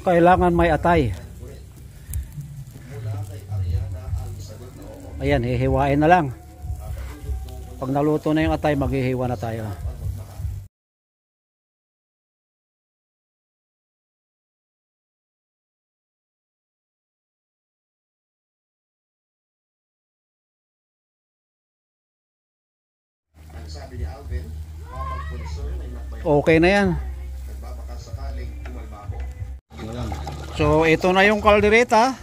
Kailangan may atay. Ayan, hihiwain na lang. Pag naluto na yung atay, maghihiwa na tayo. Okay na yan. So ito na yung kaldereta.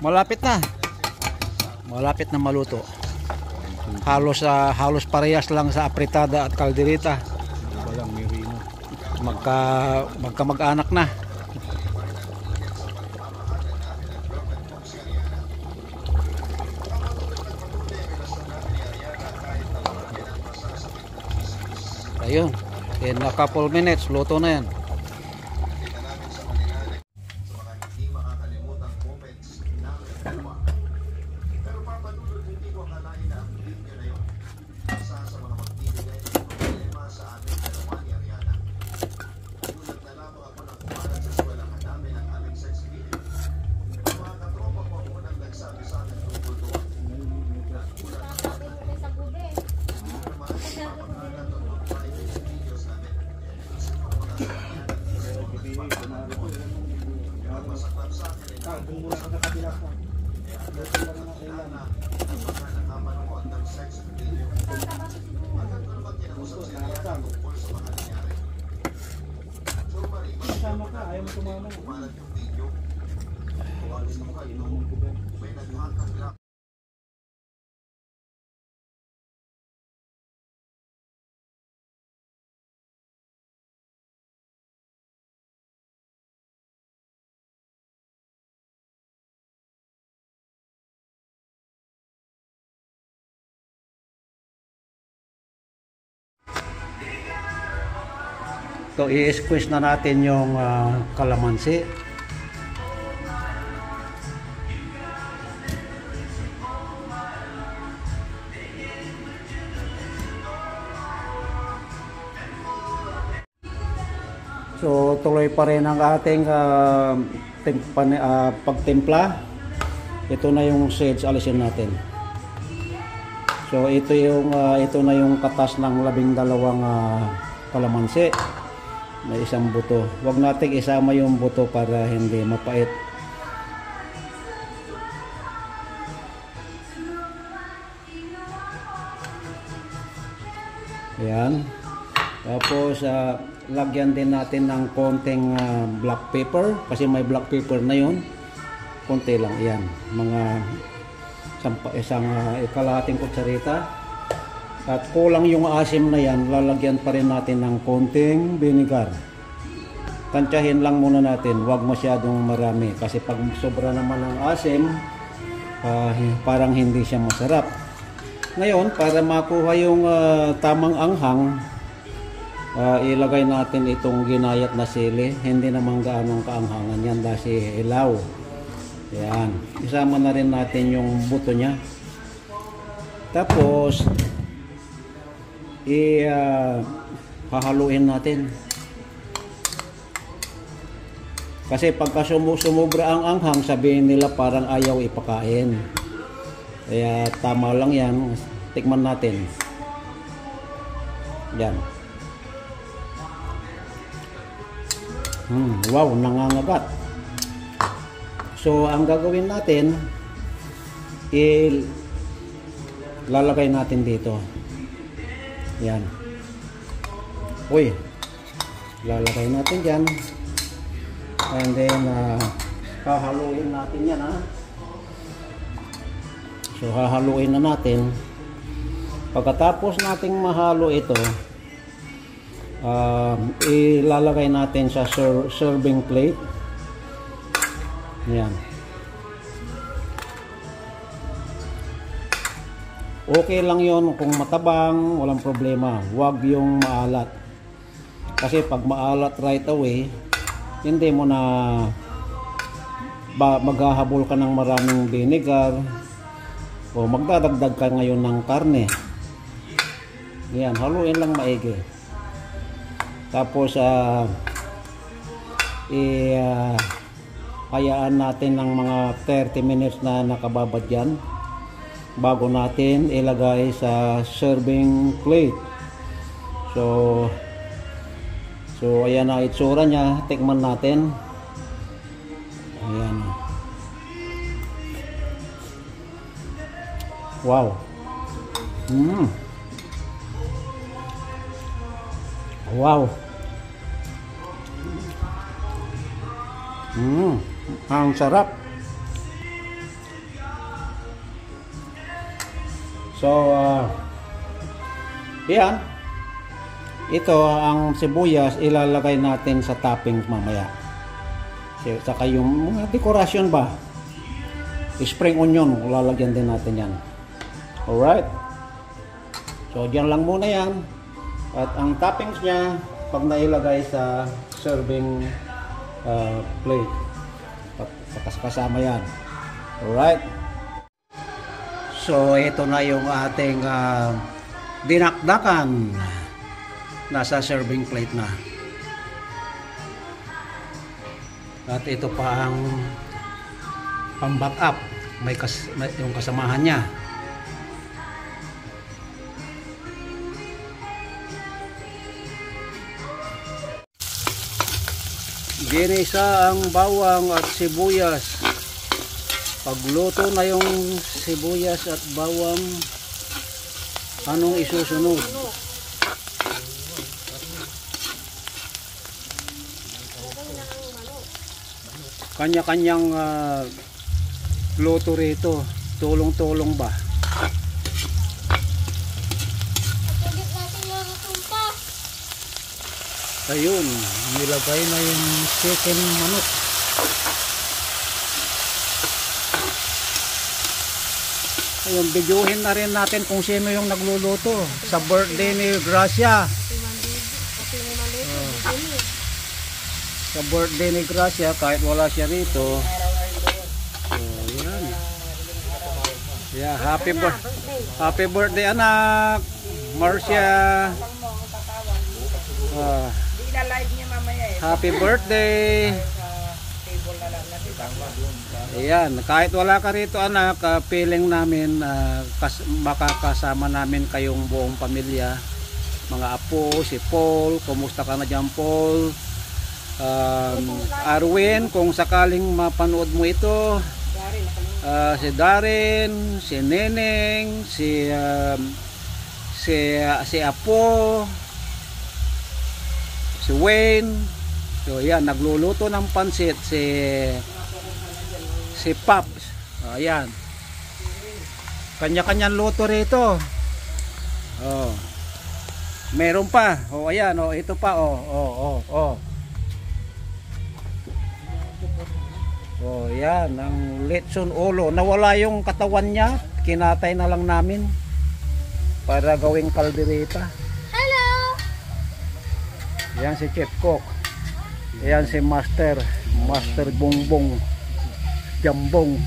Malapit na. Malapit na maluto. Halos parehas lang sa apritada at kaldereta. Magkamag-anak na. Ayun, in a couple minutes luto na yan. So i-squeeze na natin yung kalamansi. So tuloy pa rin ang ating pagtimpla. Ito na yung seeds, alisin natin. So ito na yung katas ng 12 kalamansi. May isang buto. Huwag nating isama yung buto para hindi mapait. Ayan. Tapos lagyan din natin ng konting black pepper kasi may black pepper na yun. Konti lang yan, mga isang kalahating kutsarita. At kulang yung asim na yan, lalagyan pa rin natin ng konting vinegar. Tansyahin lang muna natin, wag masyadong marami kasi pag sobra naman ng asim, parang hindi siya masarap. Ngayon, para makuha yung tamang anghang, ilagay natin itong ginayat na sili. Hindi naman gaanong kaanghangan yan dahil ilaw. Yan. Isama na rin natin yung buto niya. Tapos, hahaluin natin. Kasi pagka sumubra ang anghang, sabihin nila parang ayaw ipakain. Kaya tama lang yan. Tikman natin. Yan. Wow, nangangagat. So, ang gagawin natin, lalagay natin dito. Yan. Uy, lalagay natin dyan. And then, hahaluin natin yan, ha. So, hahaluin na natin. Pagkatapos nating mahalo ito, ilalagay natin sa serving plate. Yan. Okay lang yon kung matabang, walang problema. Huwag yung maalat. Kasi pag maalat right away, hindi mo na maghahabol ka ng maraming vinegar o magdadagdag ka ngayon ng karne. Yan, haluin lang maigi. Tapos hayaan natin ng mga 30 minutes na nakababad yan bago natin ilagay sa serving plate. So ayan na itsura niya. Tikman natin. Ayan. Wow. Wow. Ang sarap. So, yan. Ito, ang sibuyas, ilalagay natin sa toppings mamaya. Saka yung mga dekorasyon ba? Spring onion, lalagyan din natin yan. Alright. So, dyan lang muna yan. At ang toppings niya, pag nailagay sa serving plate, kasama yan. Alright. So, ito na yung ating dinakdakan. Nasa serving plate na. At ito pa ang pang-back up. May yung kasamahan niya. Ginisa ang bawang at sibuyas. Pagluto na yung sibuyas at bawang, anong isusunod? Kanya-kanyang luto rito. Tulong-tulong ba? Ayun, nilagay na yung chicken manok. Ayun, videohin na rin natin kung sino yung nagluluto sa birthday ni Gracia. Sa birthday ni Gracia, kahit wala siya rito. So, yan. Yeah, happy birthday anak Marcia. Happy birthday. Ayan, kahit wala ka rito anak, feeling namin makakasama namin kayong buong pamilya, mga apo, si Paul, kumusta ka na dyan Paul, Arwin, kung sakaling mapanood mo ito, si Darren, si Neneng, si Apo, si Wayne. So yan, nagluluto ng pansit si Pops. Ayan. Kanya-kanyang luto rito. Oh. Meron pa. Oh, ayan, oh, ito pa, oh. Oh, yan, ang lechon ulo. Nawala yung katawan niya, kinatay na lang namin para gawing kaldereta. Hello. Yan si Chef Cook. Yan si Master Bongbong Jambong.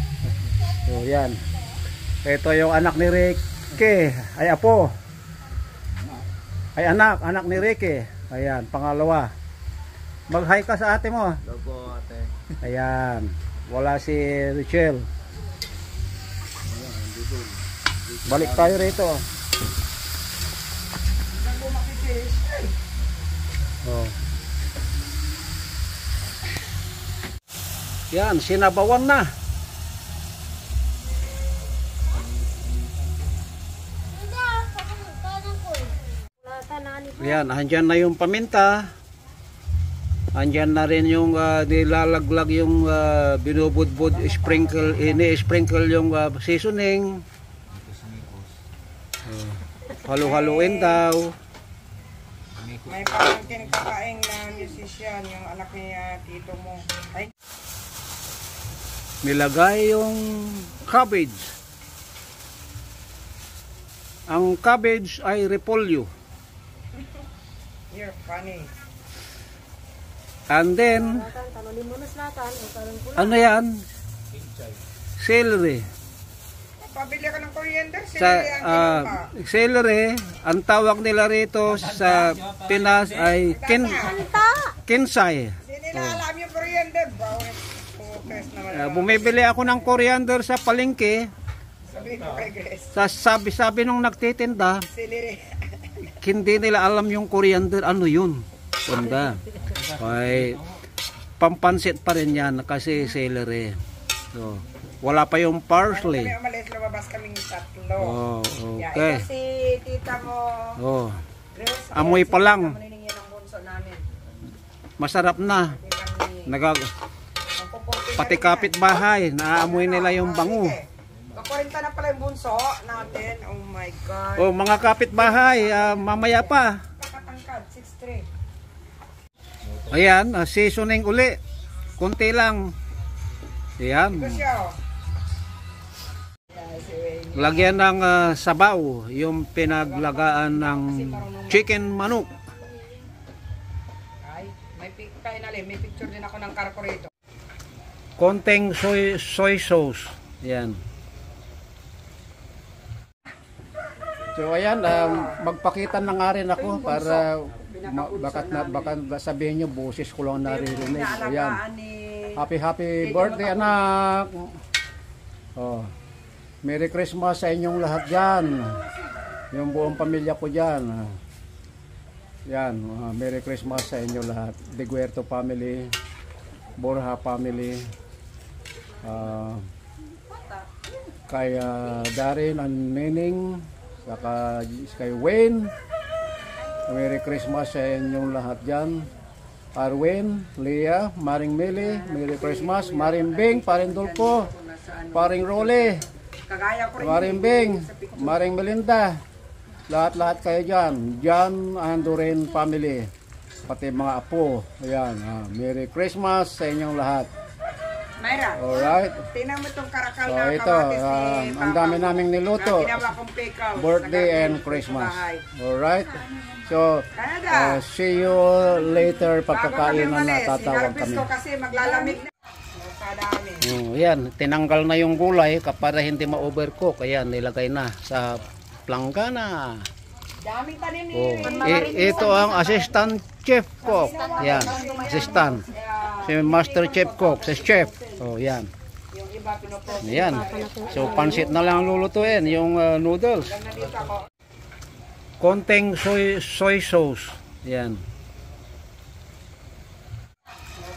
So yan. Ito yung anak ni Ricky. Ay apo. Ay anak ni Ricky. Ayan, pangalawa. Mag-hi ka sa ate mo. Hello po, ate. Ayan. Wala si Richelle. Balik tayo rito. Oh. Yan, sinabawan na. Yan, andyan na yung paminta. Andyan na rin yung nilalaglag yung binubudbud, sprinkle, ini-sprinkle yung seasoning. Halu-haluin daw. May pamangkin kakaing na musician, yung anak ni tito mo. Ay. Nilagay yung cabbage. Ang cabbage ay repolyo. You're funny. And then, ano yan? Celery. Pabili ka ng coriander, Sa celery, ang tawag nila rito sa Pinas ay kinsay. Sinila alam yung coriander, bawal. Pukes naman. Bumibili ako ng coriander sa palengke. Sabihin mo kay Grace. Sabi nung nagtitinda, Celery. hindi nila alam yung coriander, ano yun. Kunda. Ay, pampansit pa rin yan kasi celery. So, wala pa yung parsley. Kami umalis, lumabas kaming tatlo. Oh, Yeah, okay. ito si tita mo. Oh, Grace, amoy pa lang. Maniningin ang bunso namin. Masarap na. Pati kapitbahay, naaamoy nila yung bango. Kakurinta na pala yung bunso natin. Oh my God. Oh, mga kapitbahay, mamaya pa. Kakatangkad, 6'3". Ayan, seasoning uli. Kunti lang. Ayan. Ito siya, oh. Lagyan ng sabaw, yung pinaglagaan ng chicken manok. Ay, may picture din ako ng karko rito. Konting soy sauce. Ayan. So ayan, magpakita na nga rin ako para baka sabihin nyo boses ko lang naririnig. Ayan. Happy birthday anak. Oh. Merry Christmas sa inyong lahat dyan. Yung buong pamilya ko dyan. Yan, Merry Christmas sa inyo lahat. De Guerto family, Borja family, kay Darin and Mening, saka kay Wayne. Merry Christmas sa inyong lahat dyan. Arwen, Leah, Maring Mili, Merry Christmas. Maring Bing, Paring Dulpo, Paring Role, Maring Bing, Maring Melinda, lahat-lahat kayo dyan. John and Doreen family, pati mga apo. Ayan, Merry Christmas sa inyong lahat. Mayra, alright. tingnan mo itong karakal So na ito, kamatis ni ang dami naming niluto. Ginawa kong pickles. Birthday and Christmas. Alright. So, Canada. see you later pagkakain na natatawag kami. Ko kasi maglalamig na. Kadami. Yan, tinanggal na yung gulay para hindi ma-overcook. Ayan, nilagay na sa planggana. Daming tanim ni Ito ang assistant chef cook. Yan, assistant. Si master chef cook, si chef. Oh, yan. yung iba pinopost. Yan. So, pansit na lang lulutuin, yung noodles. Nandito ako. Konting soy sauce. Yan.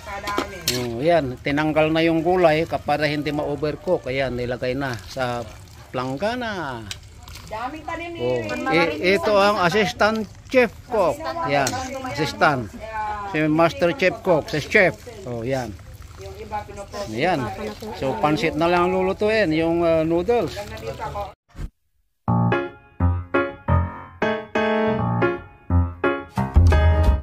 Kadami. Yan, tinanggal na yung gulay para hindi ma-overcook. Ayan, nilagay na sa planggana. Daming tanim ni Ito ang assistant chef cook. Yan, assistant. Si Master Chef Cook, si Chef. Oh, yan. Yung iba pinupost. Yan. So pansit na lang lulutuin, yung noodles. Nandito ako.